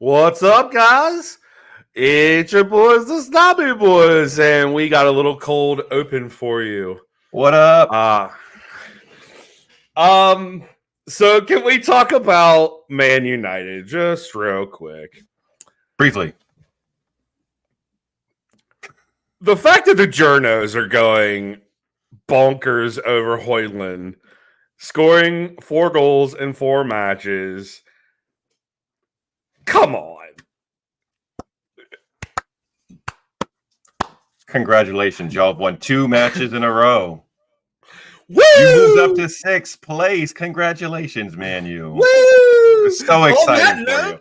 What's up, guys? It's your boys, the Snobby Boys, and we got a little cold open for you. What up? So can we talk about Man United just real quick? Briefly. The fact that the Journos are going bonkers over Højlund, scoring 4 goals in 4 matches. Come on. Congratulations, y'all have won 2 matches in a row. Woo! You moved up to 6th place. Congratulations, Man U. Woo! We're so excited for you.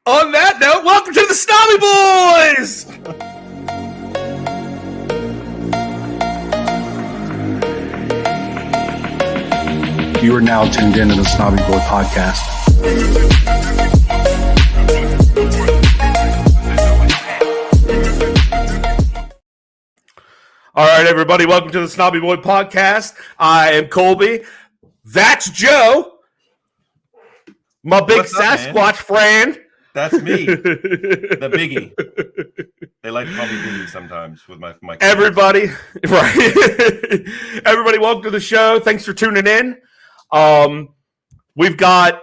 On that note, welcome to the Snobby Boys! You are now tuned into the Snobby Boy podcast. All right, everybody, welcome to the Snobby Boy podcast. I am Colby. That's Joe, my big Sasquatch friend. That's me, the biggie. They like to call me Biggie sometimes with my Everybody, right? Everybody, welcome to the show. Thanks for tuning in. We've got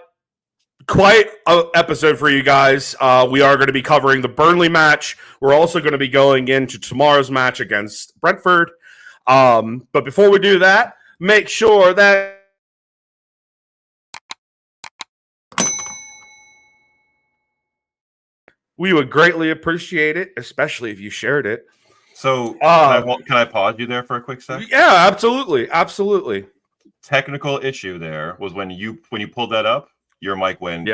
quite an episode for you guys. We are going to be covering the Burnley match. We're also going to be going into tomorrow's match against Brentford. But before we do that, make sure that we would greatly appreciate it, especially if you shared it. So, can I pause you there for a quick sec? Yeah, absolutely. Absolutely. Technical issue there was when you pulled that up, your mic went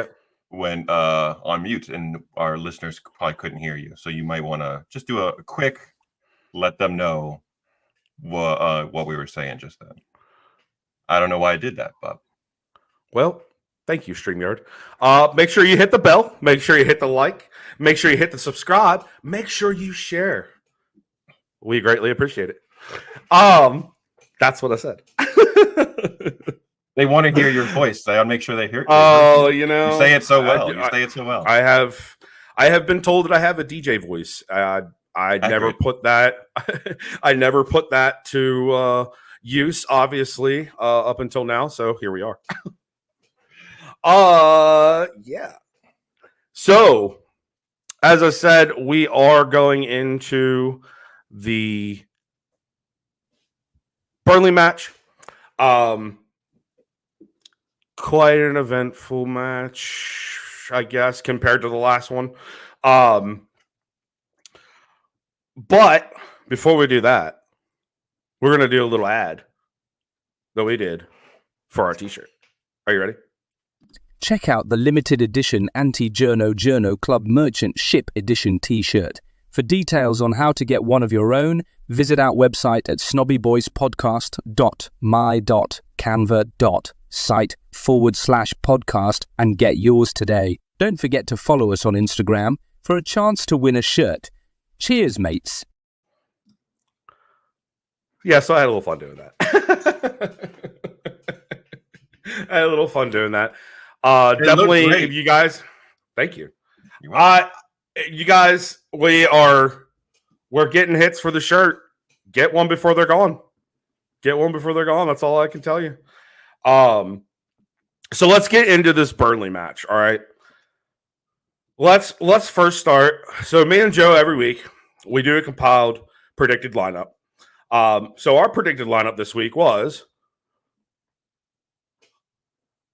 on mute, and our listeners probably couldn't hear you. So you might want to just do a quick let them know what we were saying just then. I don't know why I did that, but well, thank you, StreamYard. Make sure you hit the bell. Make sure you hit the like. Make sure you hit the subscribe. Make sure you share. We greatly appreciate it. That's what I said. They want to hear your voice. They want to make sure they hear. Oh, you know, you say it so well. You say it so well. I have been told that I have a DJ voice. I never put that. I never put that to use, obviously, up until now. So here we are. Yeah. So, as I said, we are going into the Burnley match. Quite an eventful match, I guess, compared to the last one. But before we do that, we're going to do a little ad that we did for our t-shirt. Are you ready? Check out the limited edition Anti-Journo Club Merchant Ship Edition t-shirt. For details on how to get one of your own, visit our website at snobbyboyspodcast.my.canva.site/podcast and get yours today. Don't forget to follow us on Instagram for a chance to win a shirt. Cheers, mates. Yeah, so I had a little fun doing that. I had a little fun doing that. Definitely, if you guys, thank you. You guys, we're getting hits for the shirt. Get one before they're gone. Get one before they're gone. That's all I can tell you. So let's get into this Burnley match. All right. Let's first start. So me and Joe every week we do a compiled predicted lineup. So our predicted lineup this week was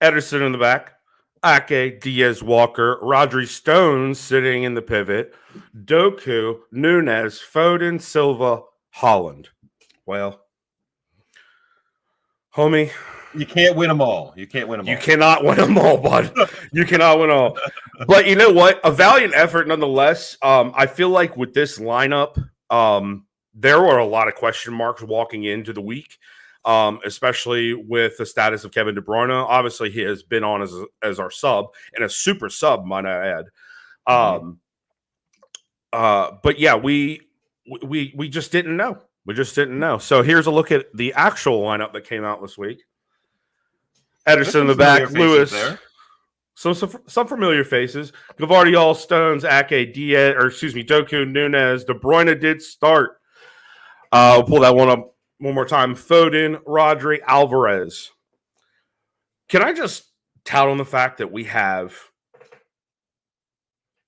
Ederson in the back, Ake, Diaz, Walker, Rodri, Stones sitting in the pivot, Doku, Nunes, Foden, Silva, Holland. Well, homie, you can't win them all. You cannot win them all, bud. You cannot win all. But you know what? A valiant effort nonetheless. I feel like with this lineup, there were a lot of question marks walking into the week. Especially with the status of Kevin De Bruyne. Obviously, he has been on as our sub, and a super sub, might I add. But yeah, we just didn't know. We just didn't know. So here's a look at the actual lineup that came out this week. Ederson in the back, Lewis, some familiar faces. Gavardiol, Stones, Ake, Diaz, Doku, Nunez, De Bruyne did start. We'll pull that one up one more time. Foden, Rodri, Alvarez. Can I just tout on the fact that we have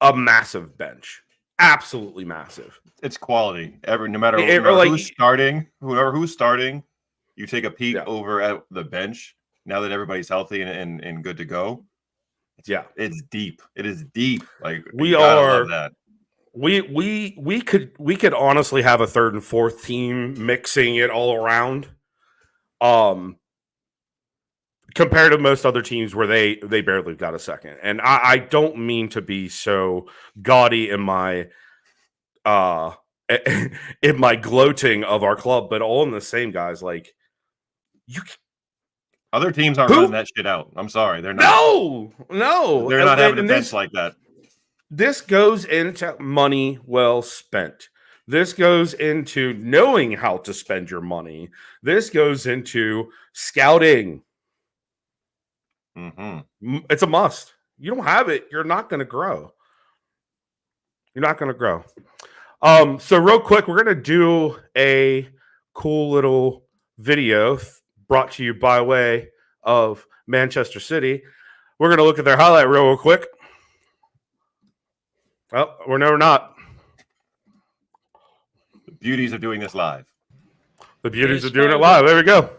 a massive bench? Absolutely massive. It's quality. No matter who's starting, you take a peek over at the bench now that everybody's healthy and good to go. It's deep. It is deep. Like we love that. We could honestly have a third and fourth team mixing it all around. Compared to most other teams where they barely got a second. And I don't mean to be so gaudy in my gloating of our club, but all in the same, guys. Like other teams aren't running that shit out. I'm sorry, they're not. No, they're not having a bench like that. This goes into money well spent. This goes into knowing how to spend your money. This goes into scouting. Mm-hmm. It's a must. You don't have it, you're not going to grow. So real quick, we're going to do a cool little video brought to you by way of Manchester City. We're going to look at their highlight reel real quick. Well, we're never not. The beauties of doing this live. There we go.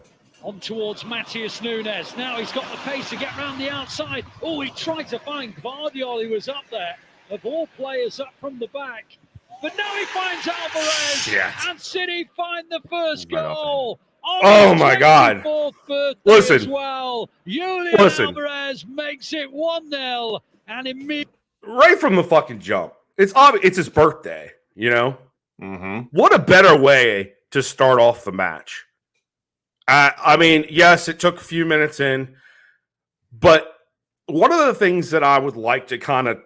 On towards Matheus Nunes. Now he's got the pace to get round the outside. Oh, he tried to find Gvardiol, who was up there. Of all players up from the back. But now he finds Alvarez. And City find the first goal. Oh my God. Listen. As well. Julian Alvarez makes it 1-0. And immediately. Right from the fucking jump. It's obvious. It's his birthday, you know? Mm-hmm. What a better way to start off the match. I mean, yes, it took a few minutes in, but one of the things that I would like to kind of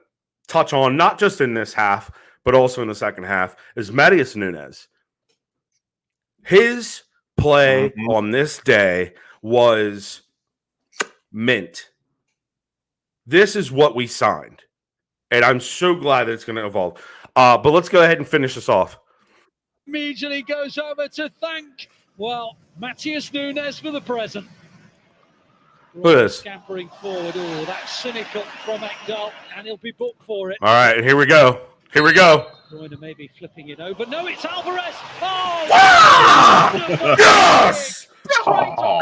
touch on, not just in this half, but also in the second half, is Matheus Nunes. His play on this day was mint. This is what we signed, and I'm so glad that it's going to evolve. But let's go ahead and finish this off. Immediately goes over to thank, Matheus Nunes for the present. Look at this. Scampering forward. Oh, that's cynical from Ekdal, and he'll be booked for it. All right, here we go. Bruyne maybe flipping it over. No, it's Alvarez. Oh, yes!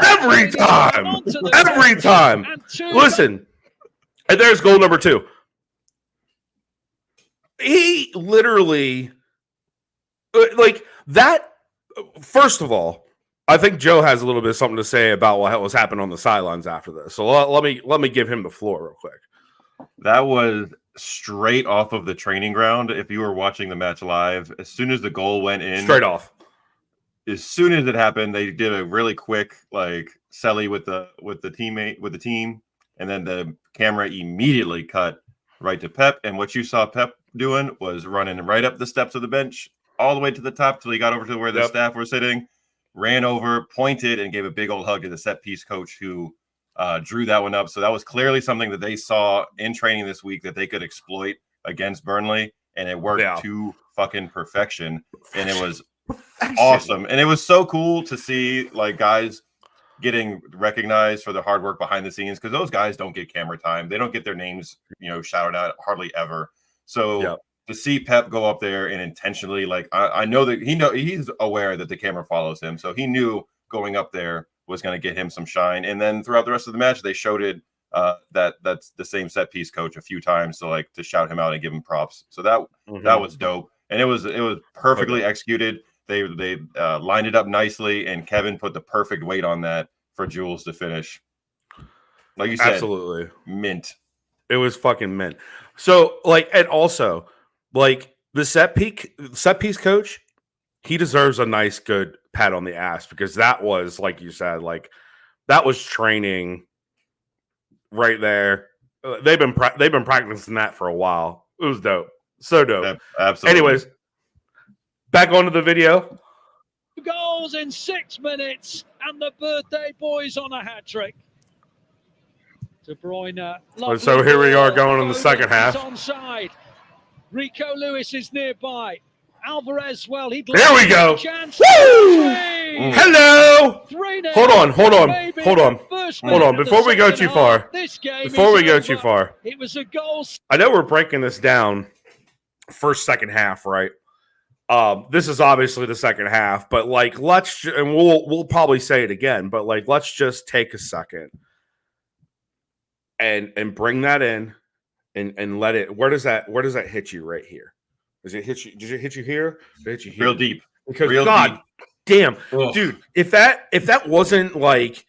Every time. Listen, and there's goal number 2. He literally, like that. First of all, I think Joe has a little bit of something to say about what was happening on the sidelines after this. So let me give him the floor real quick. That was straight off of the training ground. If you were watching the match live, as soon as the goal went in, straight off. As soon as it happened, they did a really quick celly with the team, and then the camera immediately cut right to Pep. And what you saw Pep doing was running right up the steps of the bench all the way to the top till he got over to where the staff were sitting. Ran over, pointed, and gave a big old hug to the set piece coach who drew that one up. So that was clearly something that they saw in training this week that they could exploit against Burnley, and it worked to fucking perfection. And it was awesome. And it was so cool to see guys getting recognized for the hard work behind the scenes, because those guys don't get camera time. They don't get their names, shouted out hardly ever. So to see Pep go up there and intentionally, I know that he's aware that the camera follows him, so he knew going up there was going to get him some shine. And then throughout the rest of the match, they showed it that's the same set piece coach a few times, so to shout him out and give him props. So that was dope, and it was perfectly executed. They lined it up nicely, and Kevin put the perfect weight on that for Jules to finish. Like you said, absolutely mint. It was fucking mint. So and also. The set piece coach, he deserves a nice, good pat on the ass, because that was, like you said, that was training right there. They've been practicing that for a while. It was dope, so dope. Absolutely. Anyways, back onto the video. 2 goals in 6 minutes, and the birthday boys on a hat trick. De Bruyne. So here we are going in the second half. Onside. Rico Lewis is nearby. Alvarez, well, he'd there we go. Chance. Woo! Hello. 3-0. Hold on. Before we go too far. It was a goal. I know we're breaking this down first, second half, right? This is obviously the second half, but like and we'll probably say it again, but like let's just take a second and bring that in and let it. Where does that hit you right here? Does it hit you? Did it hit you here? Did it hit you here? Real deep. Because Real God deep. damn, Ugh. dude, if that wasn't like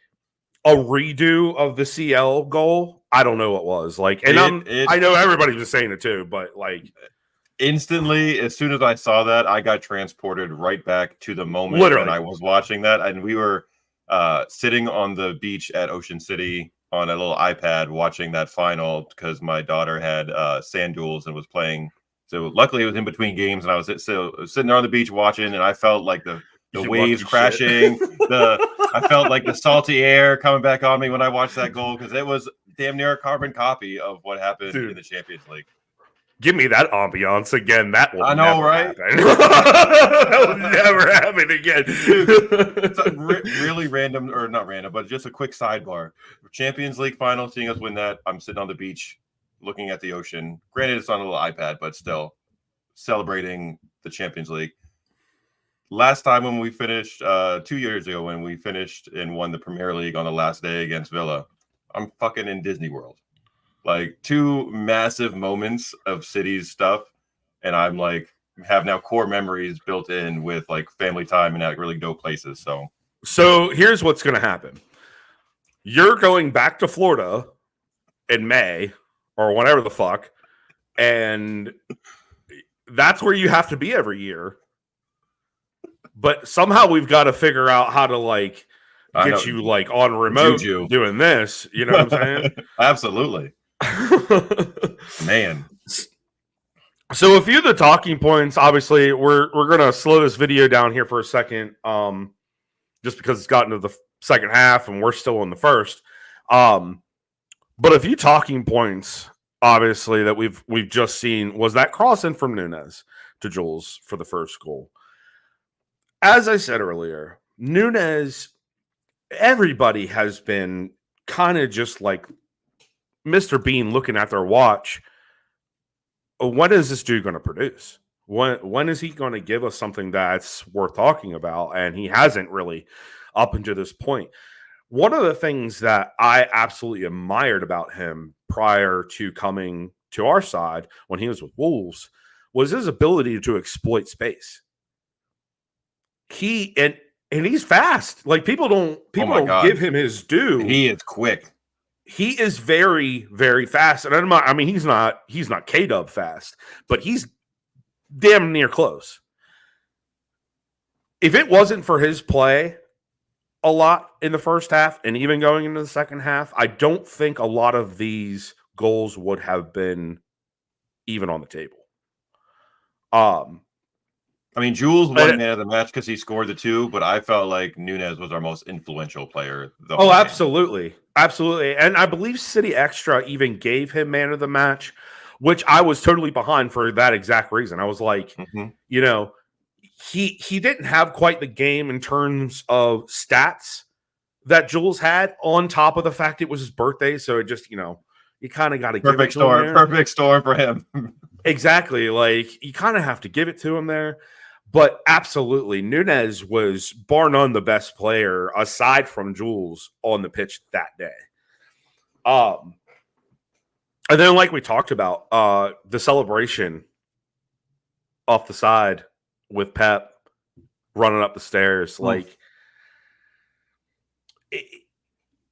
a redo of the CL goal, I don't know what was. Like, and I know everybody was saying it too, but like instantly, as soon as I saw that, I got transported right back to the moment when I was watching that, and we were sitting on the beach at Ocean City on a little iPad watching that final because my daughter had sand duels and was playing. So luckily it was in between games, and I was sitting there on the beach watching, and I felt like the waves crashing. I felt like the salty air coming back on me when I watched that goal because it was damn near a carbon copy of what happened in the Champions League. Give me that ambiance again. That will never happen. That will never happen again. It's a really random, or not random, but just a quick sidebar. Champions League final, seeing us win that, I'm sitting on the beach looking at the ocean. Granted, it's on a little iPad, but still celebrating the Champions League. Last time when we finished, 2 years ago, when we finished and won the Premier League on the last day against Villa, I'm fucking in Disney World. Like, two massive moments of City's stuff, and I'm like, have now core memories built in with like family time and at really dope places. So here's what's going to happen. You're going back to Florida in May or whatever the fuck, and that's where you have to be every year. But somehow we've got to figure out how to like get you like on remote doing this. You know what I'm saying? Absolutely. Man. So a few of the talking points, obviously, we're going to slow this video down here for a second, just because it's gotten to the second half and we're still in the first. But a few talking points, obviously, that we've just seen was that cross in from Núñez to Jules for the first goal. As I said earlier, Núñez, everybody has been kind of just like Mr. Bean looking at their watch. When is this dude going to produce? When is he going to give us something that's worth talking about? And he hasn't really up until this point. One of the things that I absolutely admired about him prior to coming to our side when he was with Wolves was his ability to exploit space. And he's fast. Like people don't give him his due. He is quick. He is very, very fast. And he's not K-Dub fast, but he's damn near close. If it wasn't for his play a lot in the first half and even going into the second half, I don't think a lot of these goals would have been even on the table. Jules won man of the match because he scored the two, but I felt like Núñez was our most influential player. Absolutely. Absolutely. And I believe City Extra even gave him man of the match, which I was totally behind for that exact reason. I was like, he didn't have quite the game in terms of stats that Jules had, on top of the fact it was his birthday. So it just, you kind of got to give it to him. Perfect storm for him. Exactly. Like, you kind of have to give it to him there. But absolutely, Núñez was bar none the best player aside from Jules on the pitch that day. And then, like we talked about, the celebration off the side with Pep running up the stairs. Like,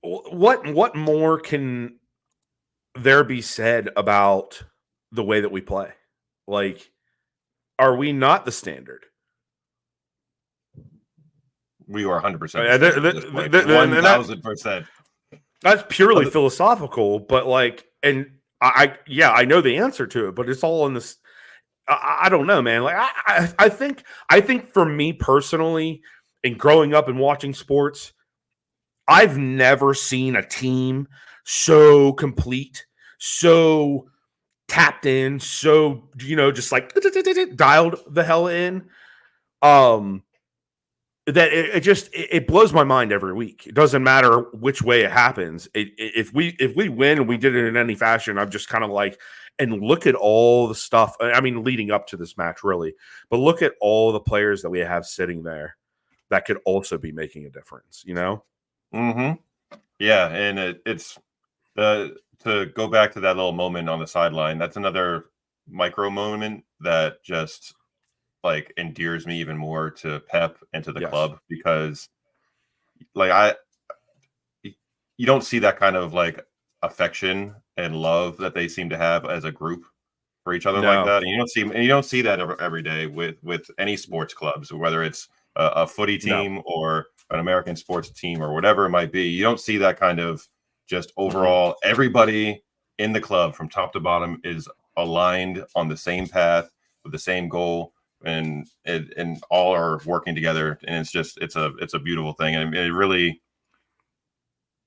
what more can there be said about the way that we play? Like, are we not the standard? We are 100%. 1,000%. That's purely philosophical, but like, and I know the answer to it, but it's all in this. I don't know, man. Like, I think for me personally, in growing up and watching sports, I've never seen a team so complete, so tapped in, so just like dialed the hell in. That it blows my mind every week. It doesn't matter which way it happens. If we win and we did it in any fashion, I'm just kind of like, and look at all the stuff. I mean, leading up to this match, really, but look at all the players that we have sitting there that could also be making a difference. Mm-hmm. Yeah, and it's to go back to that little moment on the sideline. That's another micro moment that just like endears me even more to Pep and to the club, because like you don't see that kind of like affection and love that they seem to have as a group for each other like that. And you don't see that every day with any sports clubs, whether it's a footy team or an American sports team or whatever it might be. You don't see that kind of just overall everybody in the club from top to bottom is aligned on the same path with the same goal, and all are working together. And it's a beautiful thing. And it really,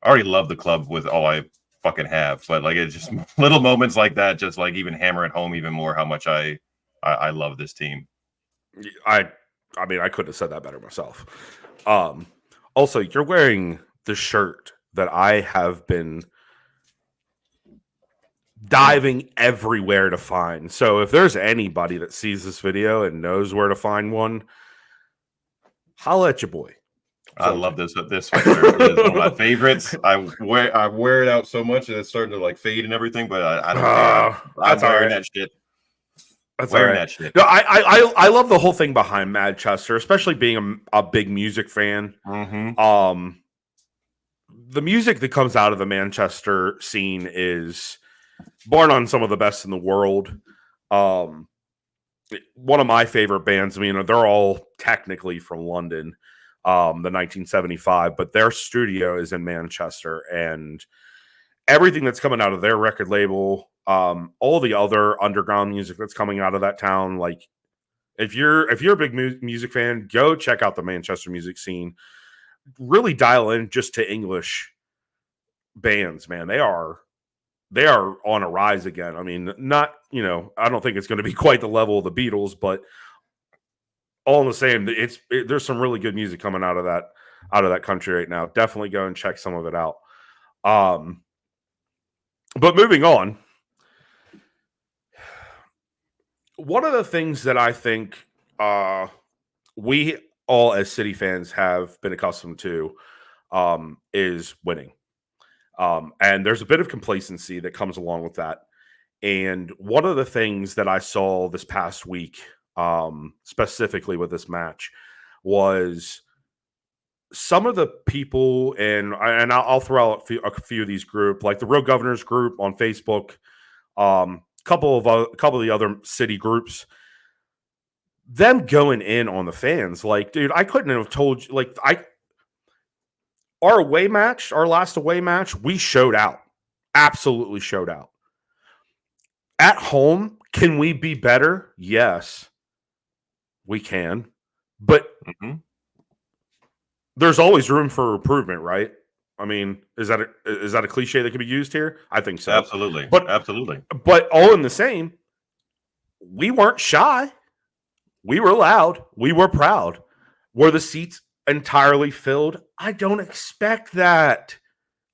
I already love the club with all I fucking have, but like it's just little moments like that just like even hammer it home even more how much I love this team. I mean, I couldn't have said that better myself. Also, you're wearing the shirt that I have been diving everywhere to find. So if there's anybody that sees this video and knows where to find one, holla at your boy. I love this sweatshirt. It is one of my favorites. I wear it out so much that it's starting to like fade and everything, but I don't care. I'm wearing that shit. That's wearing that shit. No, I love the whole thing behind Manchester, especially being a big music fan. Mm-hmm. The music that comes out of the Manchester scene is born on some of the best in the world. One of my favorite bands, I mean, they're all technically from London, the 1975, but their studio is in Manchester, and everything that's coming out of their record label, all the other underground music that's coming out of that town, like if you're a big music fan, go check out the Manchester music scene. Really dial in just to English bands, man. They are on a rise again. I mean, not, I don't think it's going to be quite the level of the Beatles, but all in the same, there's some really good music coming out of that country right now. Definitely go and check some of it out. But moving on, one of the things that I think we all as City fans have been accustomed to is winning. And there's a bit of complacency that comes along with that. And one of the things that I saw this past week, specifically with this match, was some of the people, and I'll throw out a few of these groups, like the Real Governors group on Facebook, couple of the other city groups, them going in on the fans. Like, dude, I couldn't have told you. Like, our last away match, we showed out, absolutely showed out. At home, can we be better? Yes, we can, but there's always room for improvement, right? I mean, is that a cliche that can be used here? I think so. Absolutely. Absolutely. But all in the same, we weren't shy. We were loud. We were proud. Were the seats entirely filled? I don't expect that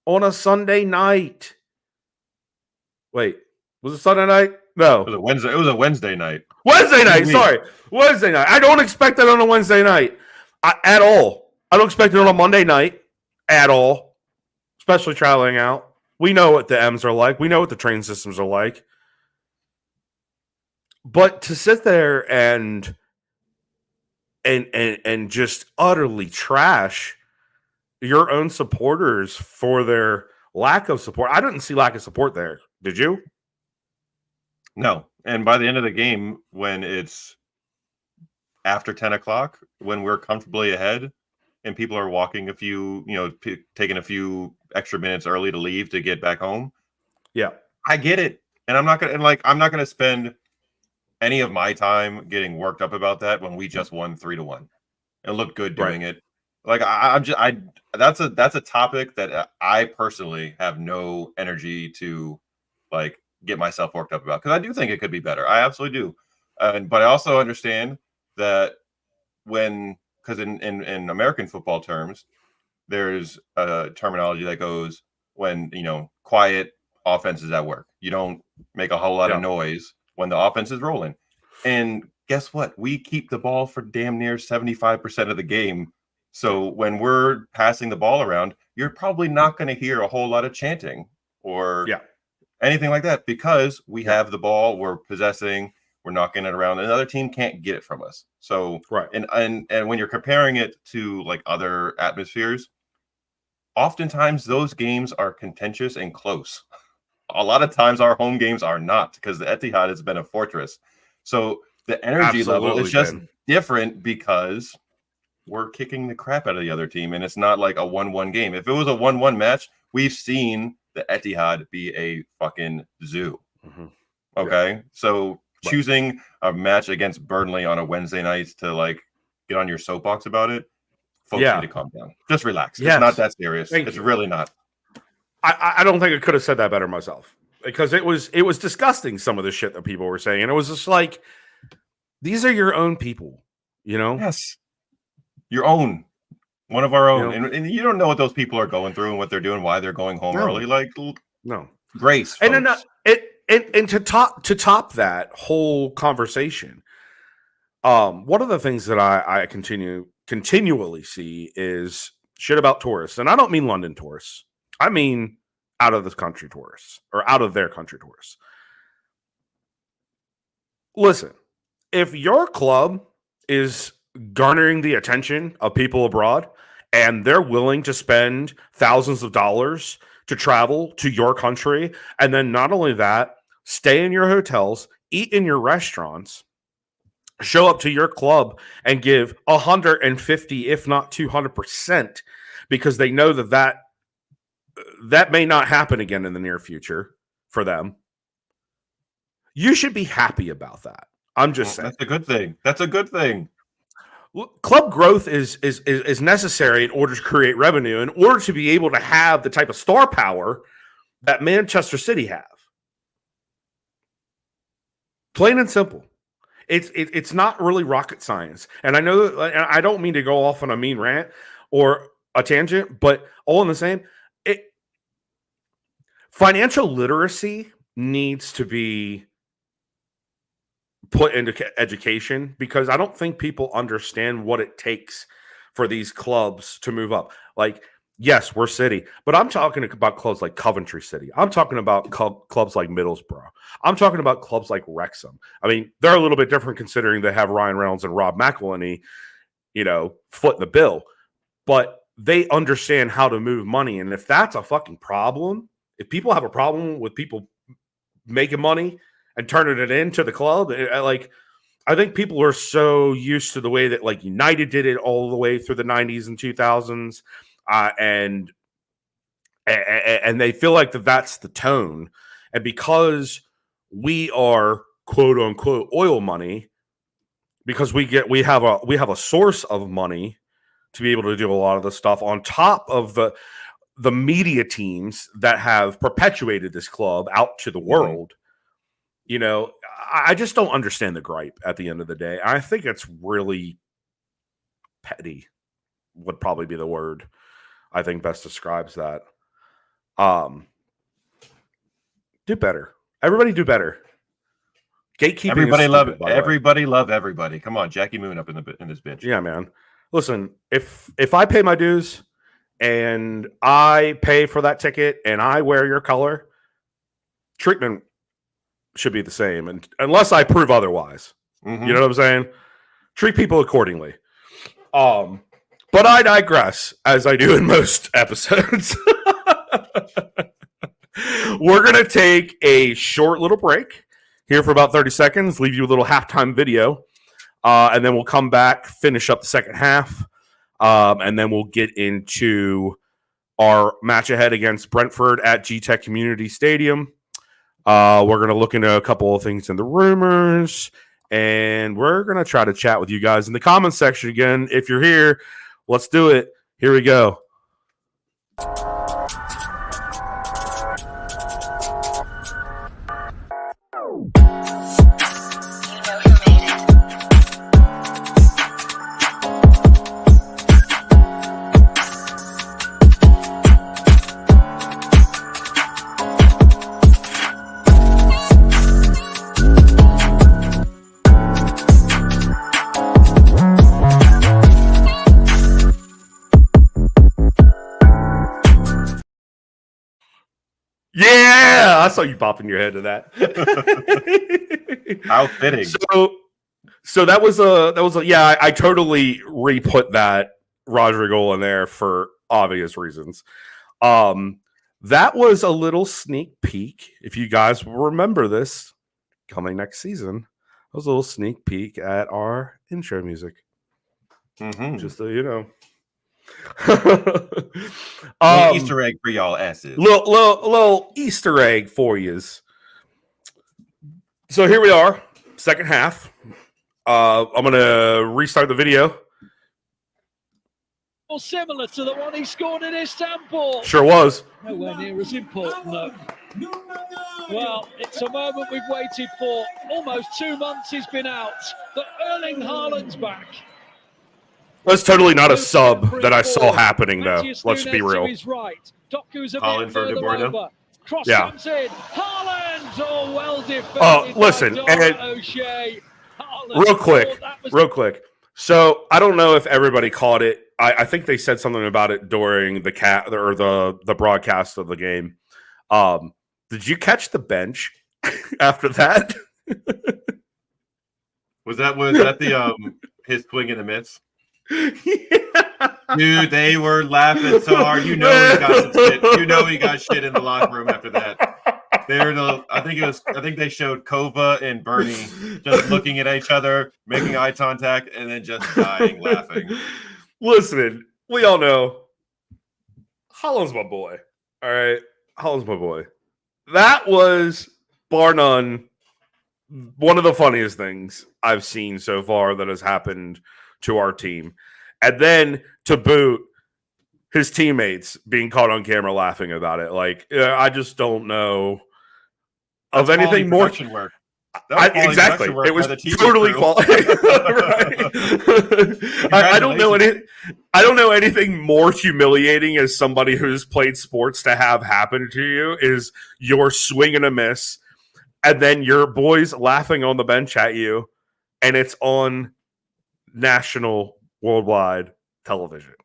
on a Sunday night. Wait, was it Sunday night? No. It was a Wednesday night. Wednesday night. Sorry. Wednesday night. I don't expect that on a Wednesday night at all. I don't expect it on a Monday night at all, especially traveling out. We know what the M's are like. We know what the train systems are like. But to sit there and just utterly trash your own supporters for their lack of support. I didn't see lack of support there. Did you? No. And by the end of the game, when it's after 10 o'clock, when we're comfortably ahead and people are walking a few, taking a few extra minutes early to leave to get back home. Yeah. I get it. And I'm not going to spend any of my time getting worked up about that when we just won 3-1 and looked good doing it. Like that's a topic that I personally have no energy to like get myself worked up about, because I do think it could be better. I absolutely do. But I also understand that because in American football terms, there's a terminology that goes when, quiet offense is at work. You don't make a whole lot of noise when the offense is rolling. And guess what? We keep the ball for damn near 75% of the game. So when we're passing the ball around, you're probably not going to hear a whole lot of chanting or anything like that, because we have the ball, we're possessing, we're knocking it around, and another team can't get it from us. So and when you're comparing it to like other atmospheres, oftentimes those games are contentious and close. A lot of times our home games are not, because the Etihad has been a fortress. So the energy level is just different because we're kicking the crap out of the other team, and it's not like a 1-1 game. If it was a 1-1 match, we've seen the Etihad be a fucking zoo. Okay, so choosing a match against Burnley on a Wednesday night to like get on your soapbox about it, folks need to calm down. Just relax. It's not that serious. It's really not. I don't think I could have said that better myself, because it was disgusting, some of the shit that people were saying, and it was just like, these are your own people, Yes, your own, one of our own, and you don't know what those people are going through and what they're doing, why they're going home early. Like, grace, folks. And to top that whole conversation, one of the things that I continually see is shit about tourists, and I don't mean London tourists. I mean out of this country tourists, or out of their country tourists. Listen, if your club is garnering the attention of people abroad and they're willing to spend thousands of dollars to travel to your country, and then not only that, stay in your hotels, eat in your restaurants, show up to your club and give 150, if not 200%, because they know that may not happen again in the near future for them, you should be happy about that. I'm just saying. That's a good thing. That's a good thing. Club growth is necessary in order to create revenue, in order to be able to have the type of star power that Manchester City have. Plain and simple. It's not really rocket science. And I know that, I don't mean to go off on a mean rant or a tangent, but all in the same, financial literacy needs to be put into education, because I don't think people understand what it takes for these clubs to move up. Like, yes, we're City, but I'm talking about clubs like Coventry City. I'm talking about clubs like Middlesbrough. I'm talking about clubs like Wrexham. I mean, they're a little bit different considering they have Ryan Reynolds and Rob McElhenney, foot in the bill, but they understand how to move money. And if that's a fucking problem, if people have a problem with people making money and turning it into the club, I think people are so used to the way that like United did it all the way through the 90s and 2000s, and they feel like that's the tone. And because we are quote unquote oil money, because we have a source of money to be able to do a lot of the stuff on top of the media teams that have perpetuated this club out to the world. I just don't understand the gripe at the end of the day. I think it's really petty, would probably be the word I think best describes that. Do better. Everybody do better. Gatekeeping. Everybody love everybody. Come on, Jackie Moon up in this bitch. Yeah, man. Listen, if I pay my dues and I pay for that ticket and I wear your color, treatment should be the same, and unless I prove otherwise. You know what I'm saying? Treat people accordingly. But I digress, as I do in most episodes. We're going to take a short little break here for about 30 seconds, leave you a little halftime video, and then we'll come back, finish up the second half, and then we'll get into our match ahead against Brentford at G-Tech Community Stadium. We're going to look into a couple of things in the rumors, and we're going to try to chat with you guys in the comments section again. If you're here, Let's do it. Here we go. Yeah, I saw you popping your head to that. How fitting. So that was a yeah. I totally re-put that Rodrigo in there for obvious reasons. That was a little sneak peek. If you guys remember this coming next season, that was a little sneak peek at our intro music. Just so you know. Little Easter egg for y'all asses. Little Easter egg for yous. So here we are, second half. I'm gonna restart the video. Well, similar to the one he scored in Istanbul. Sure was. Nowhere near as important, though. Well, it's a moment we've waited for. Almost 2 months he's been out, but Erling Haaland's back. That's totally not a sub that I saw happening, though. Let's be real. Right. Doku's a Haaland bit for De further Bruyne. over. Cross Yeah. comes in. Haaland, well defended. Listen, and O'Shea. real quick. So I don't know if everybody caught it. I think they said something about it during the broadcast of the game. Did you catch the bench after that? Was that the his swing in the midst? Yeah. Dude, they were laughing so hard. You know he got some shit. You know he got shit in the locker room after that. I think they showed Kova and Bernie just looking at each other, making eye contact, and then just dying laughing. Listen, we all know Haaland's my boy. All right, Haaland's my boy. That was, bar none, one of the funniest things I've seen so far that has happened to our team. And then to boot, his teammates being caught on camera laughing about it. Like, I just don't know of anything more. Work. Exactly. It was totally quality. Right. I don't know anything more humiliating as somebody who's played sports to have happen to you is your swing and a miss, and then your boys laughing on the bench at you, and it's on national worldwide television.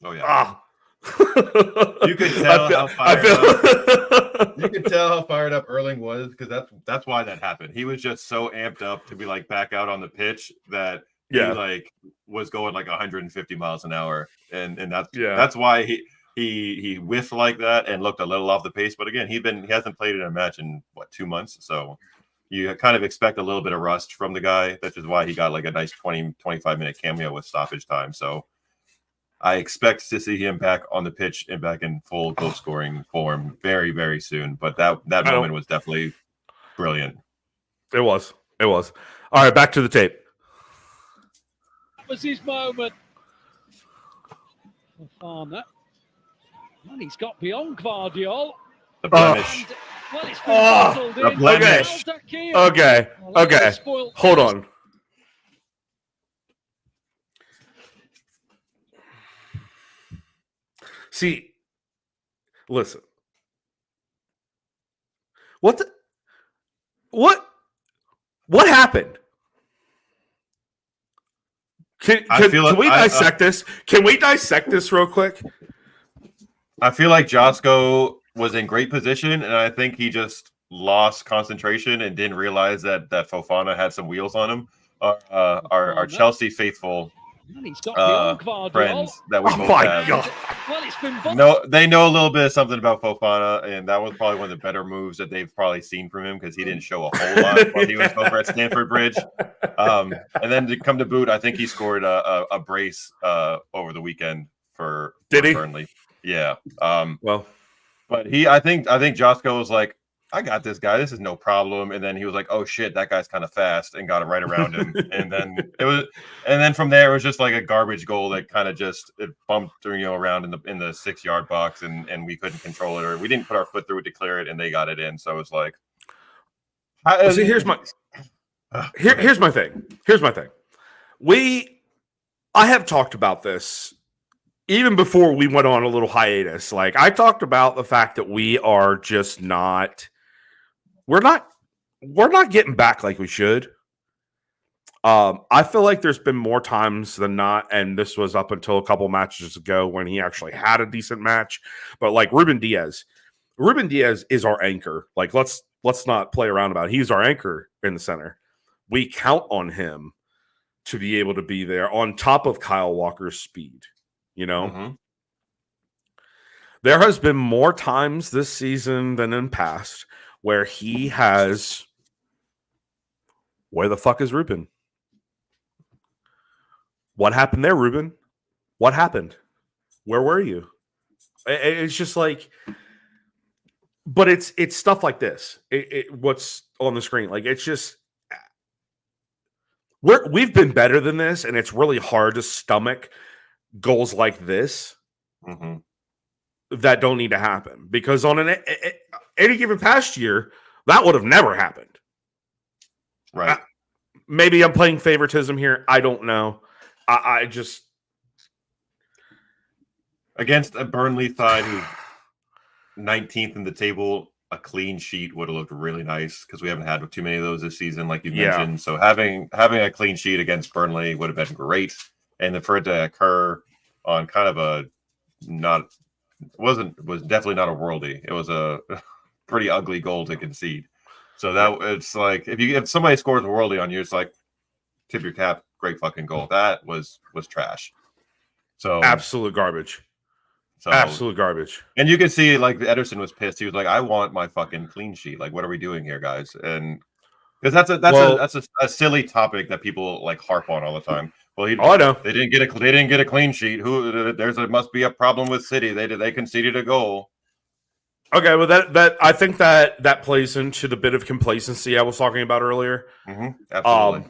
Oh yeah. You could tell how fired up Erling was, because that's why that happened. He was just so amped up to be like back out on the pitch that he like was going like 150 miles an hour, and that's why he whiffed like that and looked a little off the pace. But again, he hasn't played in a match in 2 months, so you kind of expect a little bit of rust from the guy. That's just why he got like a nice 20-25 minute cameo with stoppage time. So I expect to see him back on the pitch and back in full goal scoring form very, very soon. But that moment was definitely brilliant. It was. All right, back to the tape. That was his moment. Fofana. And he's got beyond Gvardiol. The blemish. Well, it's been bottled in. The blemish. Okay. Hold on. See, listen. What happened? Can we dissect this? Can we dissect this real quick? I feel like Josko was in great position, and I think he just lost concentration and didn't realize that Fofana had some wheels on him. Our Chelsea faithful friends that we both have. God. Well, it's been they know a little bit of something about Fofana, and that was probably one of the better moves that they've probably seen from him, because he didn't show a whole lot while he was over at Stamford Bridge. And then to come to boot, I think he scored a brace over the weekend for Burnley. Yeah. Well, but I think Josko was like, I got this guy. This is no problem. And then he was like, oh shit, that guy's kind of fast, and got it right around him. And then from there it was just like a garbage goal that kind of just it bumped around in the 6-yard box, and we couldn't control it, or we didn't put our foot through it to clear it, and they got it in. So it was like, see, here's my thing. Here's my thing. I have talked about this even before we went on a little hiatus. Like, I talked about the fact that we are just not. We're not getting back like we should. I feel like there's been more times than not, and this was up until a couple matches ago when he actually had a decent match. But like Ruben Diaz is our anchor. Like, let's not play around about it. He's our anchor in the center. We count on him to be able to be there on top of Kyle Walker's speed. There has been more times this season than in past where he has. Where the fuck is Ruben? What happened there, Ruben? What happened? Where were you? It's just like, but it's stuff like this. What's on the screen? Like, it's just we've been better than this, and it's really hard to stomach goals like this that don't need to happen, because on any given past year that would have never happened. Right. Maybe I'm playing favoritism here. I don't know. I just against a Burnley side who's 19th in the table, a clean sheet would have looked really nice, because we haven't had too many of those this season, like you mentioned. So having a clean sheet against Burnley would have been great, and for it to occur on kind of a was definitely not a worldie. It was a pretty ugly goal to concede. So that it's like if somebody scores a worldie on you, it's like tip your cap, great fucking goal. That was trash. So absolute garbage. Absolute garbage. And you can see like Ederson was pissed. He was like, "I want my fucking clean sheet. Like, what are we doing here, guys?" And because that's a silly topic that people like harp on all the time. Well, I know they didn't get a clean sheet. Must be a problem with City. They conceded a goal. Okay, well that I think that plays into the bit of complacency I was talking about earlier. Absolutely.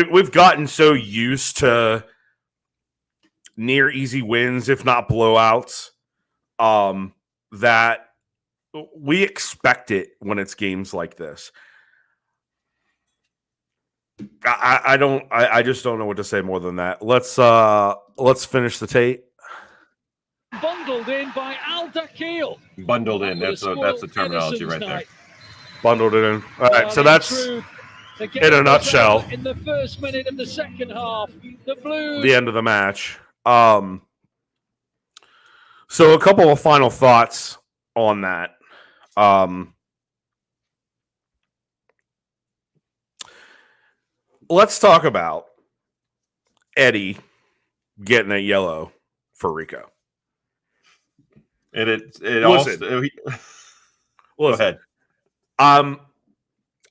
We've gotten so used to near easy wins, if not blowouts, that we expect it when it's games like this. I just don't know what to say more than that. Let's finish the tape. Bundled in by Al Dakil. Bundled in. That's the terminology right there. Bundled it in. All right, so that's in a nutshell. In the first minute of the second half, the end of the match. So a couple of final thoughts on that. Let's talk about Eddie getting a yellow for Rico. Go ahead. I'm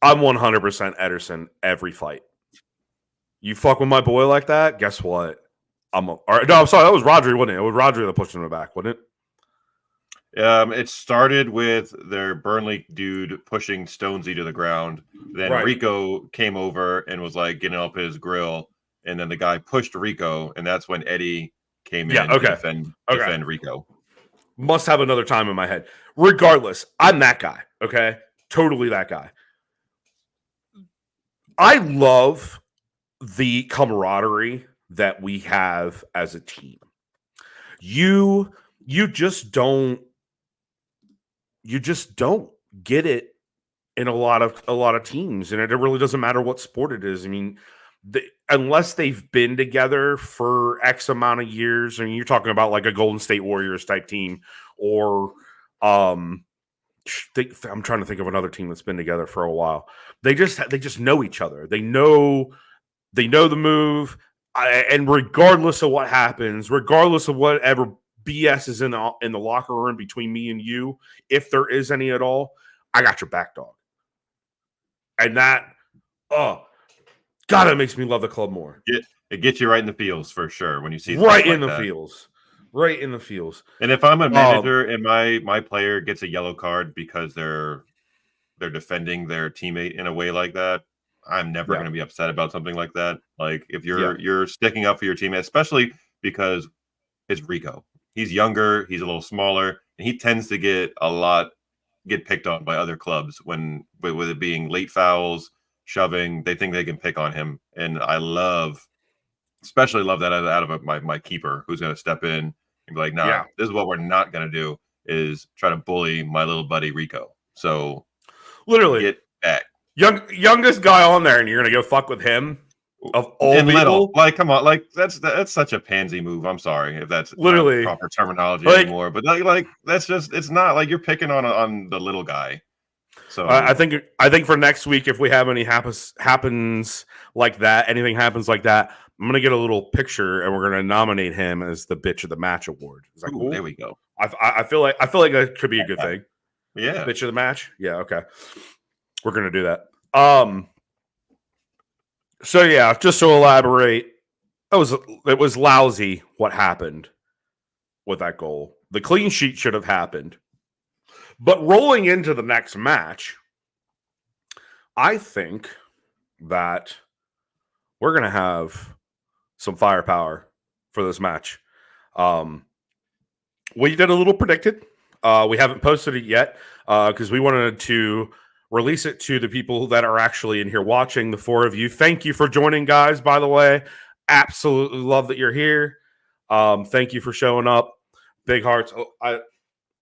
100% Ederson every fight. You fuck with my boy like that, guess what? I'm sorry, that was Rodri, wasn't it? It was Rodri that pushed him back, wasn't it? It started with their Burnley dude pushing Stonesy to the ground. Then Rico came over and was like getting up his grill, and then the guy pushed Rico, and that's when Eddie came in to defend Rico. Must have another time in my head. Regardless, I'm that guy, okay? Totally that guy. I love the camaraderie that we have as a team. You just don't get it in a lot of teams, and it really doesn't matter what sport it is. I mean, unless they've been together for X amount of years, I mean, you're talking about like a Golden State Warriors type team, or I'm trying to think of another team that's been together for a while. They just know each other. They know the move, and regardless of what happens, regardless of whatever BS is in the locker room between me and you, if there is any at all, I got your back, dog. And that, God, it makes me love the club more. It gets you right in the feels for sure when you see right in the feels. Right in the feels. And if I'm a manager and my player gets a yellow card because they're they're defending their teammate in a way like that, I'm never going to be upset about something like that. Like if you're sticking up for your teammate, especially because it's Rico. He's younger, he's a little smaller, and he tends to get picked on by other clubs when with it being late fouls, shoving. They think they can pick on him, and I especially love that out of my keeper who's going to step in and be like, nah, this is what we're not going to do, is try to bully my little buddy Rico. So literally get back. Youngest guy on there, and you're going to go fuck with him? Of all and people? Little. Like, come on. Like, that's such a pansy move. I'm sorry if that's literally not proper terminology anymore. But like that's just, it's not like you're picking on the little guy. So I think for next week, if we have any happens like that, anything happens like that, I'm gonna get a little picture and we're gonna nominate him as the bitch of the match award. Is that cool? There we go. I feel like that could be a good thing. Yeah, bitch of the match. Yeah, okay, we're gonna do that. So yeah, just to elaborate, it was lousy what happened with that goal. The clean sheet should have happened. But rolling into the next match, I think that we're going to have some firepower for this match. We did a little predicted. We haven't posted it yet because we wanted to release it to the people that are actually in here watching, the four of you. Thank you for joining, guys, by the way. Absolutely love that you're here. Thank you for showing up. Big hearts. Oh,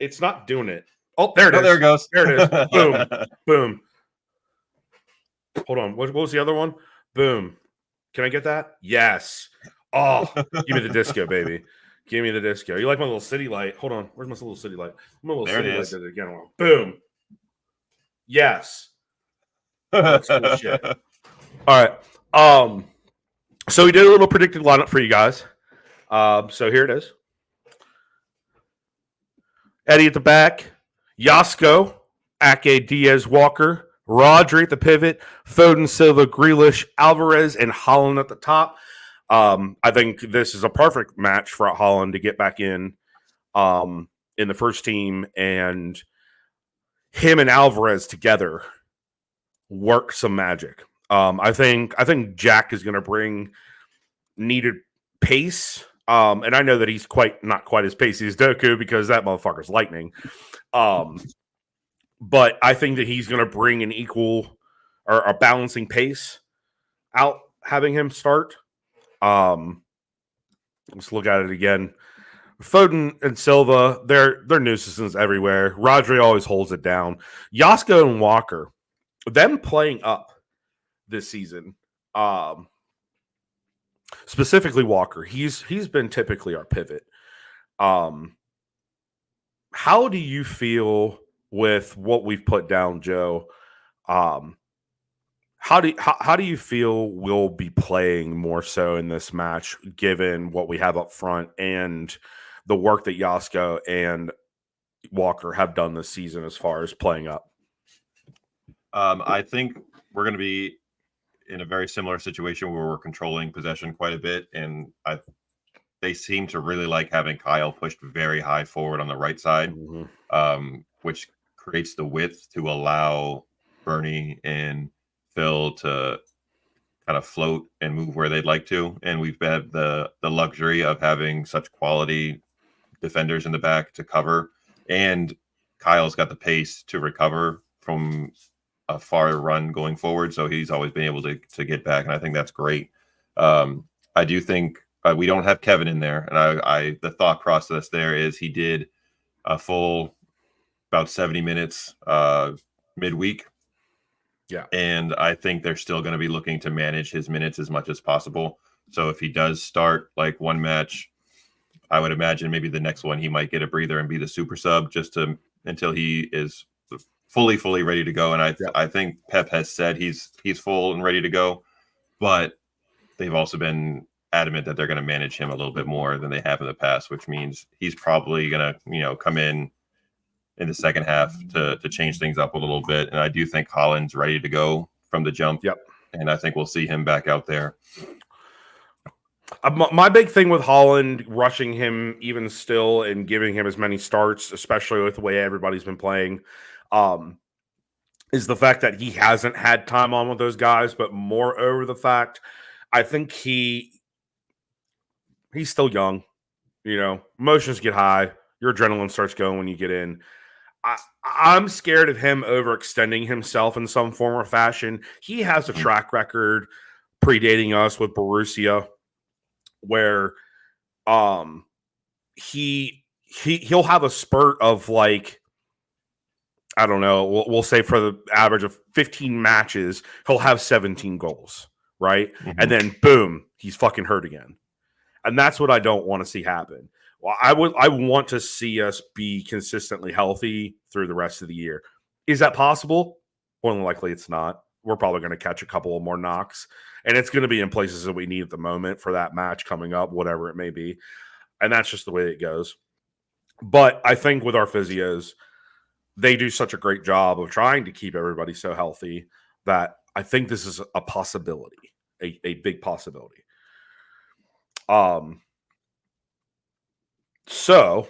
it's not doing it. Oh, there it is. There it goes. There it is. Boom. Boom. Hold on. What was the other one? Boom. Can I get that? Yes. Oh, give me the disco, baby. Give me the disco. You like my little city light? Hold on. Where's my little city light? My little there city it light is. did it again. Boom. Yes. That's cool shit. All right. So we did a little predicted lineup for you guys. So here it is. Eddie at the back. Yasko, Ake, Diaz, Walker, Rodri at the pivot, Foden, Silva, Grealish, Alvarez, and Holland at the top. I think this is a perfect match for Holland to get back in the first team, and him and Alvarez together work some magic. I think Jack is going to bring needed pace. And I know that he's not quite as pacey as Doku because that motherfucker's lightning. But I think that he's going to bring an equal or a balancing pace out having him start. Let's look at it again. Foden and Silva, they're nuisances everywhere. Rodri always holds it down. Yasko and Walker, them playing up this season. Specifically Walker, he's been typically our pivot. How do you feel with what we've put down, Joe? How do you feel we'll be playing more so in this match, given what we have up front and the work that Yasko and Walker have done this season as far as playing up? I think we're going to be in a very similar situation where we're controlling possession quite a bit, and they seem to really like having Kyle pushed very high forward on the right side, which creates the width to allow Bernie and Phil to kind of float and move where they'd like to. And we've had the luxury of having such quality defenders in the back to cover, and Kyle's got the pace to recover from a far run going forward, so he's always been able to get back, and I think that's great. I do think we don't have Kevin in there, and the thought process there is he did a full about 70 minutes midweek. Yeah, and I think they're still going to be looking to manage his minutes as much as possible. So if he does start like one match, I would imagine maybe the next one he might get a breather and be the super sub until he is fully ready to go. And I think Pep has said he's full and ready to go, but they've also been adamant that they're going to manage him a little bit more than they have in the past, which means he's probably going to, come in the second half to change things up a little bit. And I do think Holland's ready to go from the jump. Yep. And I think we'll see him back out there. My big thing with Holland, rushing him even still and giving him as many starts, especially with the way everybody's been playing, is the fact that he hasn't had time on with those guys, but moreover the fact I think he's still young. Emotions get high. Your adrenaline starts going when you get in. I'm scared of him overextending himself in some form or fashion. He has a track record predating us with Borussia where he'll have a spurt of like, I don't know, we'll say for the average of 15 matches, he'll have 17 goals, right? Mm-hmm. And then boom, he's fucking hurt again. And that's what I don't want to see happen. Well, I want to see us be consistently healthy through the rest of the year. Is that possible? More than likely it's not. We're probably going to catch a couple of more knocks, and it's going to be in places that we need at the moment for that match coming up, whatever it may be. And that's just the way it goes. But I think with our physios, they do such a great job of trying to keep everybody so healthy that I think this is a possibility, a big possibility. So,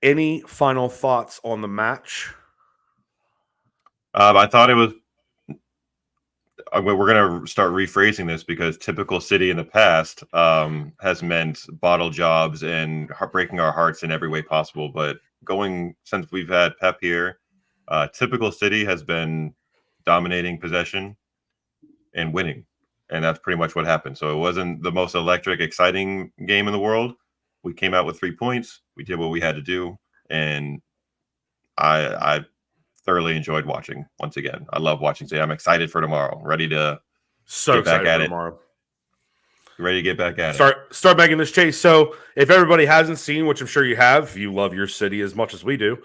any final thoughts on the match? I thought it was. We're going to start rephrasing this because typical City in the past has meant bottle jobs and breaking our hearts in every way possible. But since we've had Pep here, typical City has been dominating possession and winning. And that's pretty much what happened. So it wasn't the most electric, exciting game in the world. We came out with 3 points. We did what we had to do. And I thoroughly enjoyed watching once again. I love watching today. I'm excited for tomorrow. Ready to get back at it. Tomorrow. Ready to get back at it. Start making this chase. So if everybody hasn't seen, which I'm sure you have, you love your city as much as we do.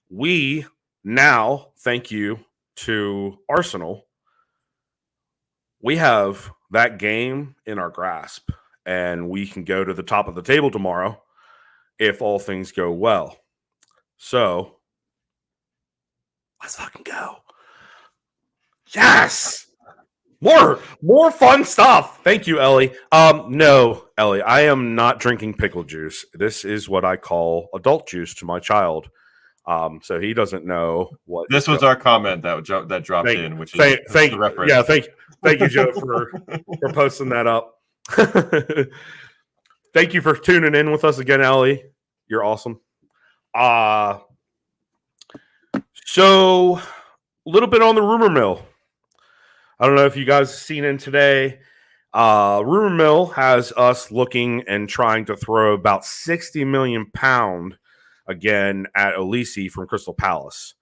We now, thank you to Arsenal, we have that game in our grasp, and we can go to the top of the table tomorrow if all things go well. So let's fucking go. Yes. More fun stuff. Thank you, Ellie. No, Ellie, I am not drinking pickle juice. This is what I call adult juice to my child. So he doesn't know what. This was our comment that dropped in, which is the reference. Yeah, thank you, Joe, for posting that up. Thank you for tuning in with us again, Ellie. You're awesome. So a little bit on the rumor mill. I don't know if you guys have seen it today. Rumor mill has us looking and trying to throw about £60 million again at Olise from Crystal Palace.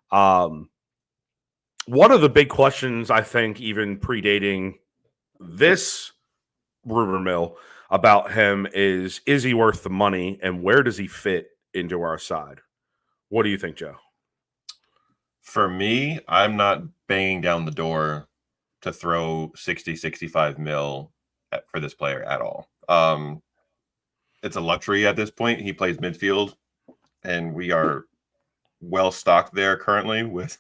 One of the big questions, I think, even predating this rumor mill about him is he worth the money, and where does he fit into our side? What do you think, Joe? For me, I'm not banging down the door to throw 65 mil for this player at all. It's a luxury at this point. He plays midfield, and we are well stocked there currently with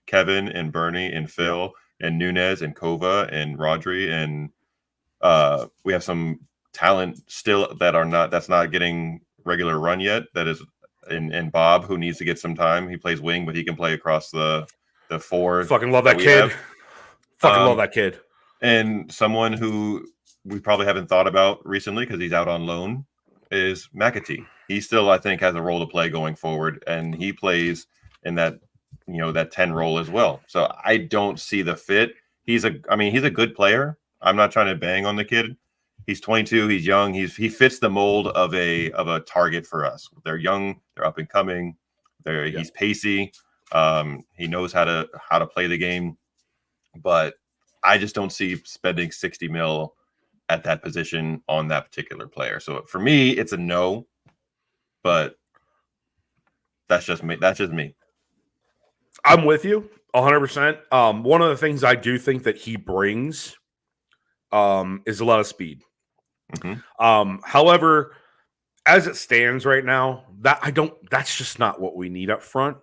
Kevin and Bernie and Phil and Nunez and Kova and Rodri, and we have some talent still that's not getting regular run yet. That is in Bob, who needs to get some time. He plays wing, but he can play across the four. Fucking love that kid. Fucking love that kid. And someone who we probably haven't thought about recently because he's out on loan is McAtee. He still, I think, has a role to play going forward, and he plays in that that 10 role as well. So I don't see the fit. He's a good player. I'm not trying to bang on the kid. He's 22. He's young. He fits the mold of a target for us. They're young. They're up and coming. He's pacey. He knows how to play the game. But I just don't see spending 60 mil at that position on that particular player. So for me, it's a no. But that's just me. I'm with you 100%. One of the things I do think that he brings is a lot of speed. Mm-hmm. However, as it stands right now, that's just not what we need up front.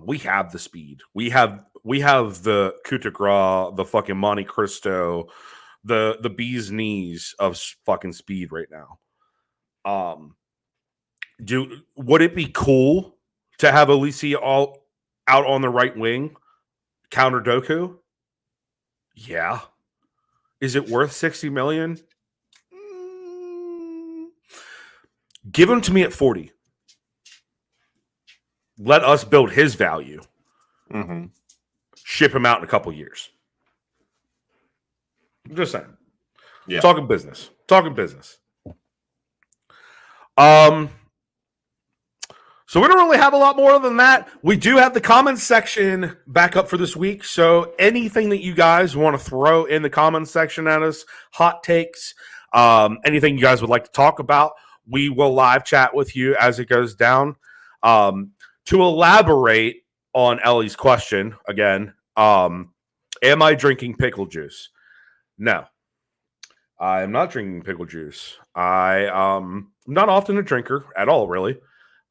We have the speed. We have the coup de grace, the fucking Monte Cristo, the bee's knees of fucking speed right now. Would it be cool to have Olise all out on the right wing, counter Doku? Yeah. Is it worth $60 million? Give him to me at 40. Let us build his value. Mm-hmm. Ship him out in a couple years. I'm just saying. Yeah. Talking business. So we don't really have a lot more than that. We do have the comments section back up for this week. So anything that you guys want to throw in the comments section at us, hot takes, anything you guys would like to talk about, we will live chat with you as it goes down. To elaborate on Ellie's question again, am I drinking pickle juice? No, I am not drinking pickle juice. I'm not often a drinker at all, really.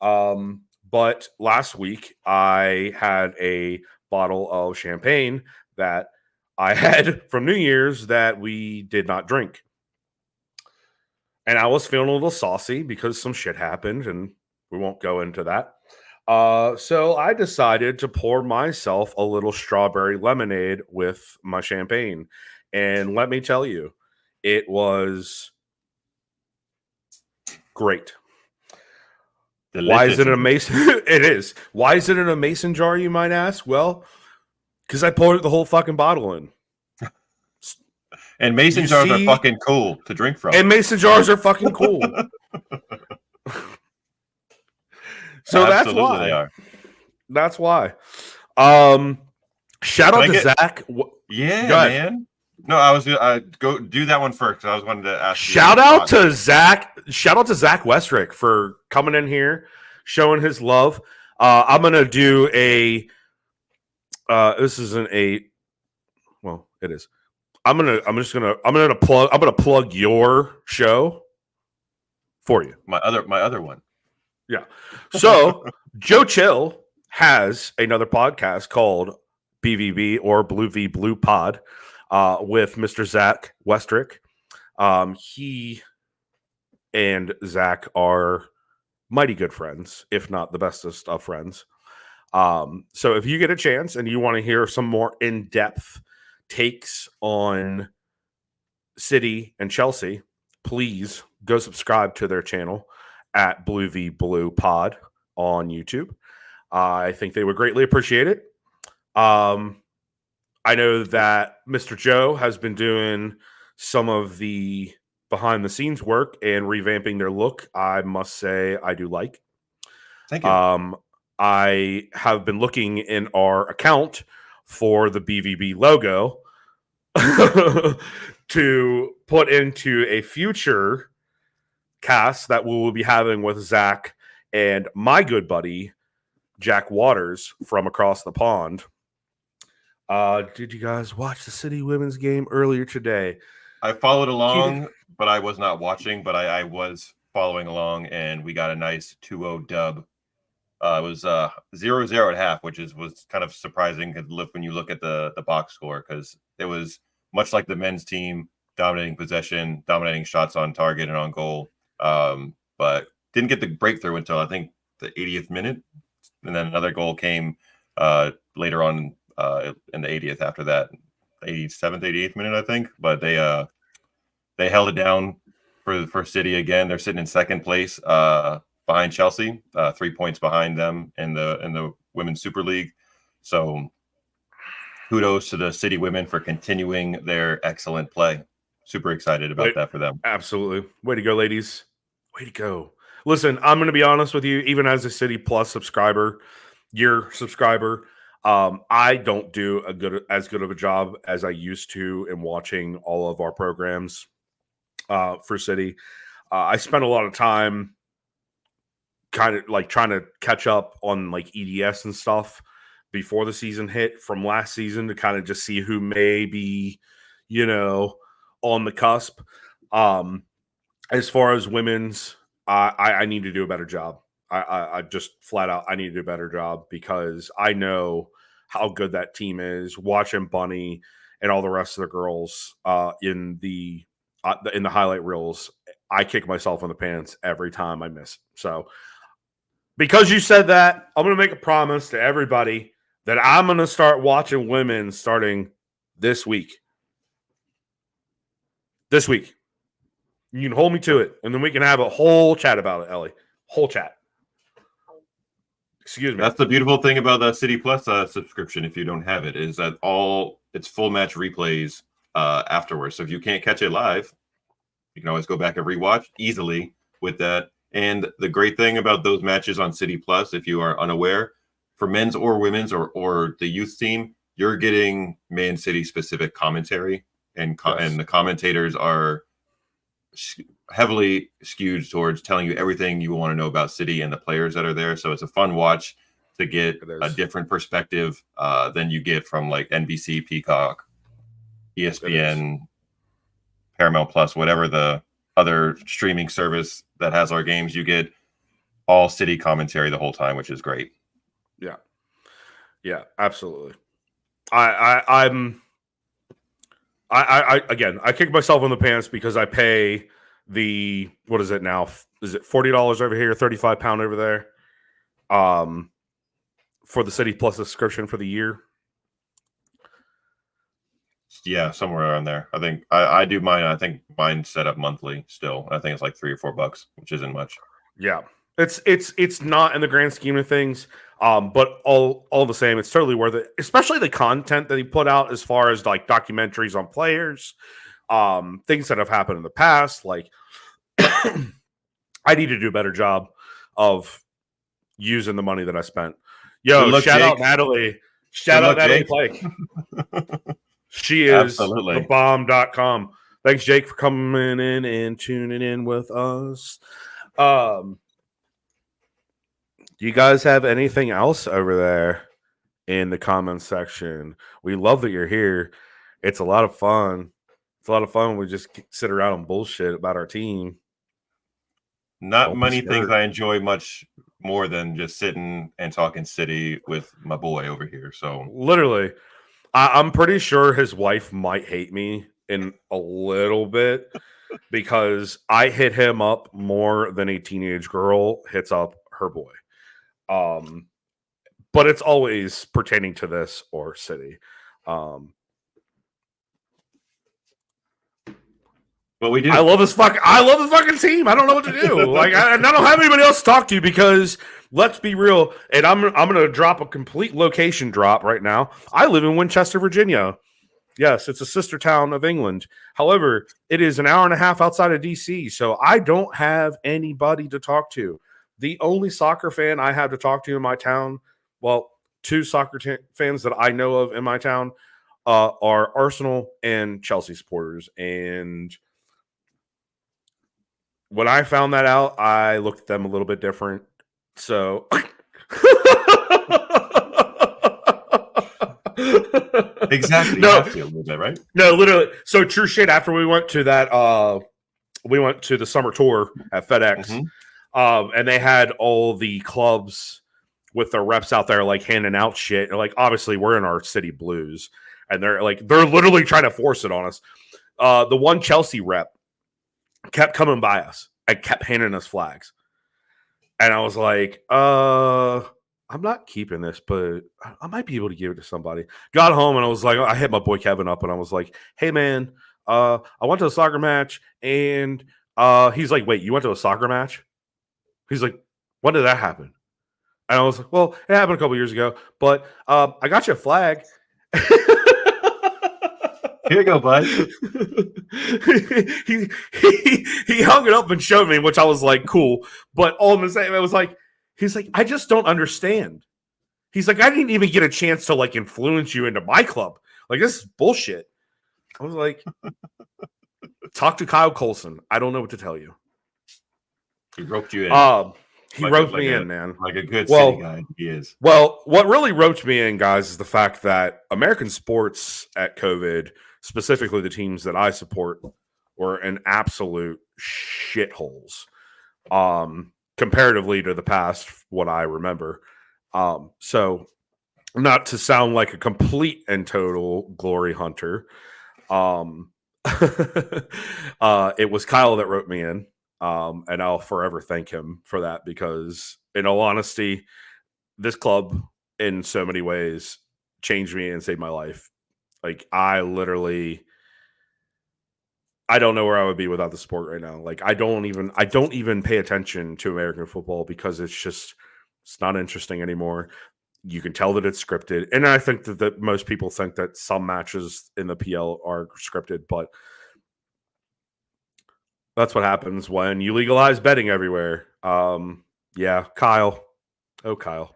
But last week I had a bottle of champagne that I had from New Year's that we did not drink. And I was feeling a little saucy because some shit happened, and we won't go into that. So I decided to pour myself a little strawberry lemonade with my champagne. And let me tell you, it was great. Delicious. Why is it a mason? It is. Why is it in a mason jar, you might ask? Well, because I poured the whole fucking bottle in. And mason jars are fucking cool to drink from. And mason jars are fucking cool. So that's why. They are. That's why. Shout out to Zach. Yeah, man. No, I go do that one first. I was wanting to ask. Shout out to Zach Westrick for coming in here, showing his love. I'm gonna do a. This isn't a. Well, it is. I'm gonna plug your show for you. My other one. Yeah. So Joe Chill has another podcast called BVB or Blue V Blue Pod. With Mr. Zach Westrick. He and Zach are mighty good friends, if not the bestest of friends. So if you get a chance and you want to hear some more in-depth takes on City and Chelsea, please go subscribe to their channel at Blue V Blue Pod on YouTube. I think they would greatly appreciate it. I know that Mr. Joe has been doing some of the behind-the-scenes work and revamping their look. I must say I do like. Thank you. I have been looking in our account for the BVB logo to put into a future cast that we will be having with Zach and my good buddy, Jack Waters from across the pond. Did you guys watch the City women's game earlier today? I followed along, but I was not watching, but I was following along, and we got a nice 2-0 dub. It was 0-0 at half, which was kind of surprising when you look at the box score, because it was much like the men's team, dominating possession, dominating shots on target and on goal, but didn't get the breakthrough until I think the 80th minute, and then another goal came later on in the 80th after that, 87th, 88th minute, I think. But they held it down for City again. They're sitting in second place behind Chelsea, 3 points behind them in the Women's Super League. So kudos to the City women for continuing their excellent play. Super excited about that for them. Absolutely. Way to go, ladies. Way to go. Listen, I'm going to be honest with you, even as a City Plus subscriber, your subscriber, I don't do as good of a job as I used to in watching all of our programs for City. I spent a lot of time kind of like trying to catch up on like EDS and stuff before the season hit from last season to kind of just see who may be, on the cusp. As far as women's, I need to do a better job. I just flat out, I need to do a better job because I know how good that team is. Watching Bunny and all the rest of the girls in the highlight reels, I kick myself in the pants every time I miss. So Because you said that, I'm going to make a promise to everybody that I'm going to start watching women starting this week. This week. You can hold me to it, and then we can have a whole chat about it, Ellie. Whole chat. Excuse me. That's the beautiful thing about the City Plus subscription, if you don't have it, is that it's full match replays afterwards. So if you can't catch it live, you can always go back and rewatch easily with that. And the great thing about those matches on City Plus, if you are unaware, for men's or women's or the youth team, you're getting Man City specific commentary, and the commentators are heavily skewed towards telling you everything you want to know about City and the players that are there. So it's a fun watch to get a different perspective than you get from like NBC, Peacock, ESPN, Paramount Plus, whatever the other streaming service that has our games. You get all City commentary the whole time, which is great. Yeah, absolutely. I kick myself in the pants because I pay what is it now? Is it $40 over here, £35 over there? For the City Plus subscription for the year. Yeah, somewhere around there. I think I do mine. I think mine's set up monthly still. I think it's like $3 or $4, which isn't much. Yeah, it's not in the grand scheme of things. But all the same, it's totally worth it. Especially the content that he put out as far as like documentaries on players, things that have happened in the past. Like, I need to do a better job of using the money that I spent. Yo, shout out Natalie. Shout out Natalie Pike. She is thebomb.com. Thanks, Jake, for coming in and tuning in with us. Do you guys have anything else over there in the comments section? We love that you're here. It's a lot of fun. It's a lot of fun. We just sit around and bullshit about our team. Not many things I enjoy much more than just sitting and talking City with my boy over here. So literally, I'm pretty sure his wife might hate me in a little bit because I hit him up more than a teenage girl hits up her boy. But it's always pertaining to this or City. But we do. I love this fucking team. I don't know what to do. Like, I don't have anybody else to talk to because let's be real. And I'm gonna drop a complete location drop right now. I live in Winchester, Virginia. Yes, it's a sister town of England. However, it is an hour and a half outside of DC, so I don't have anybody to talk to. The only soccer fan I have to talk to in my town, well, two soccer fans that I know of in my town, are Arsenal and Chelsea supporters. And when I found that out, I looked at them a little bit different. So exactly. No, you have to a little bit, right? No, literally. So true shit. After we went to that, we went to the summer tour at FedEx, and they had all the clubs with their reps out there, like handing out shit. And, like, obviously, we're in our city blues, and they're literally trying to force it on us. The one Chelsea rep kept coming by us and kept handing us flags, and I was like, I'm not keeping this, but I might be able to give it to somebody. Got home and I was like, I hit my boy Kevin up and I was like, hey man, I went to a soccer match, and he's like, wait, you went to a soccer match? He's like, when did that happen? And I was like, well, it happened a couple years ago, but I got you a flag. Here you go, bud. he hung it up and showed me, which I was like, cool. But all of a sudden, it was like, he's like, I just don't understand. He's like, I didn't even get a chance to like influence you into my club. Like, this is bullshit. I was like, talk to Kyle Coulson. I don't know what to tell you. He roped you in. He roped me in, man. Like a good City guy, he is. Well, what really roped me in, guys, is the fact that American sports at COVID, specifically the teams that I support, were in absolute shitholes. Comparatively to the past, what I remember. So not to sound like a complete and total glory hunter, it was Kyle that wrote me in, and I'll forever thank him for that because in all honesty, this club in so many ways changed me and saved my life. Like, I don't know where I would be without the sport right now. Like, I don't even pay attention to American football because it's not interesting anymore. You can tell that it's scripted. And I think that most people think that some matches in the PL are scripted, but that's what happens when you legalize betting everywhere. Yeah, Kyle. Oh, Kyle.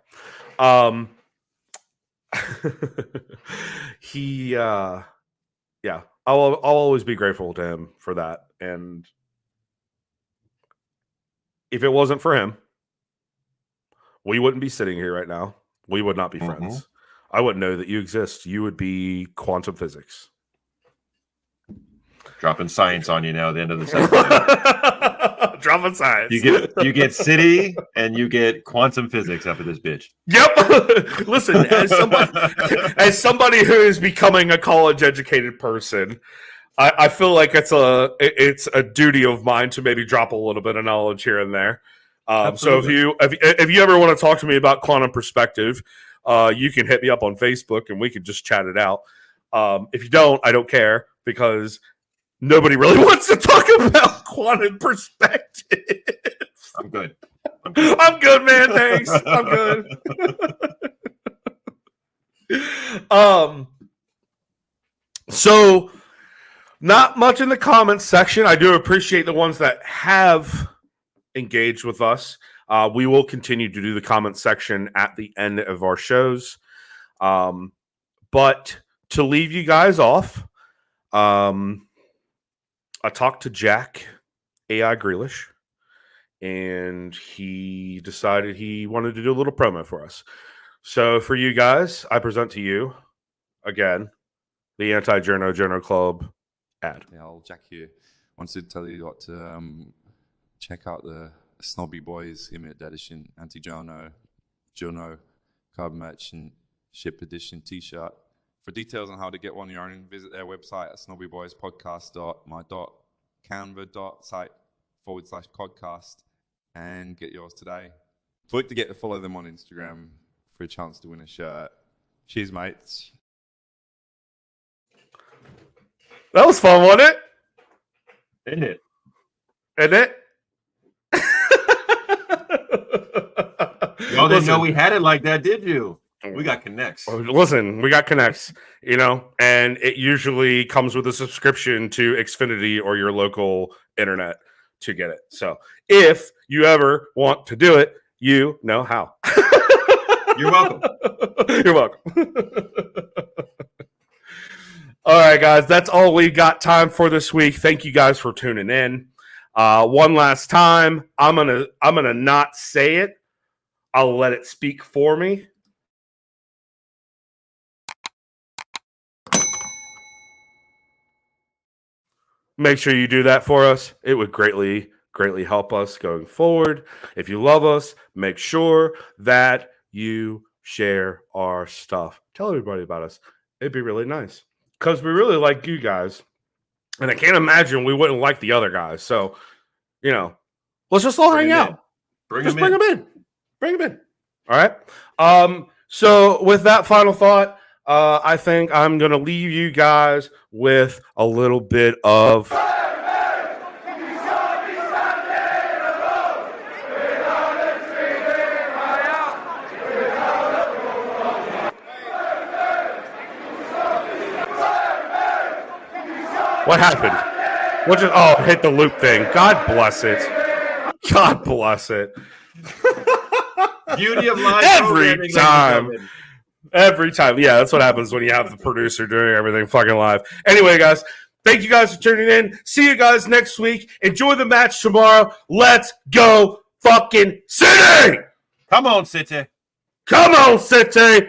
Yeah, I'll always be grateful to him for that. And if it wasn't for him, we wouldn't be sitting here right now. We would not be friends. I wouldn't know that you exist. You would be quantum physics. Dropping science on you now at the end of this episode. Dropping science. You get city and you get quantum physics after this bitch. Yep. Listen, as somebody who is becoming a college educated person, I feel like it's a duty of mine to maybe drop a little bit of knowledge here and there. So if you ever want to talk to me about quantum perspective, you can hit me up on Facebook and we can just chat it out. If you don't, I don't care, because nobody really wants to talk about quantum perspective. I'm good. I'm good, man. Thanks. I'm good. So not much in the comments section. I do appreciate the ones that have engaged with us. We will continue to do the comment section at the end of our shows. But to leave you guys off, I talked to Jack AI Grealish, and he decided he wanted to do a little promo for us. So for you guys, I present to you again the Anti-Journo Club ad. Yeah, old Jack here. Wanted to tell you what to check out the Snobby Boys limited edition Anti-Journo Club merchant ship edition t-shirt. For details on how to get one of your own, visit their website at snobbyboyspodcast.my.canva.site/podcast and get yours today. Forget to follow them on Instagram for a chance to win a shirt. Cheers, mates. That was fun, wasn't it? Isn't it? Isn't it? Y'all didn't know we had it like that, did you? We got connects. Listen, we got connects, and it usually comes with a subscription to Xfinity or your local internet to get it. So if you ever want to do it, you know how. You're welcome. You're welcome. All right, guys, that's all we got time for this week. Thank you guys for tuning in. One last time, I'm gonna not say it. I'll let it speak for me. Make sure you do that for us. It would greatly help us going forward. If you love us, make sure that you share our stuff. Tell everybody about us. It'd be really nice, because we really like you guys. And I can't imagine we wouldn't like the other guys. So, let's just all hang out. Bring them in. Bring them in. All right. So with that final thought, I think I'm going to leave you guys with a little bit of... What happened? Hit the loop thing. God bless it. God bless it. Beauty of live every time. Every time. Yeah, that's what happens when you have the producer doing everything fucking live. Anyway, guys, thank you guys for tuning in. See you guys next week. Enjoy the match tomorrow. Let's go fucking City! Come on, City. Come on, City!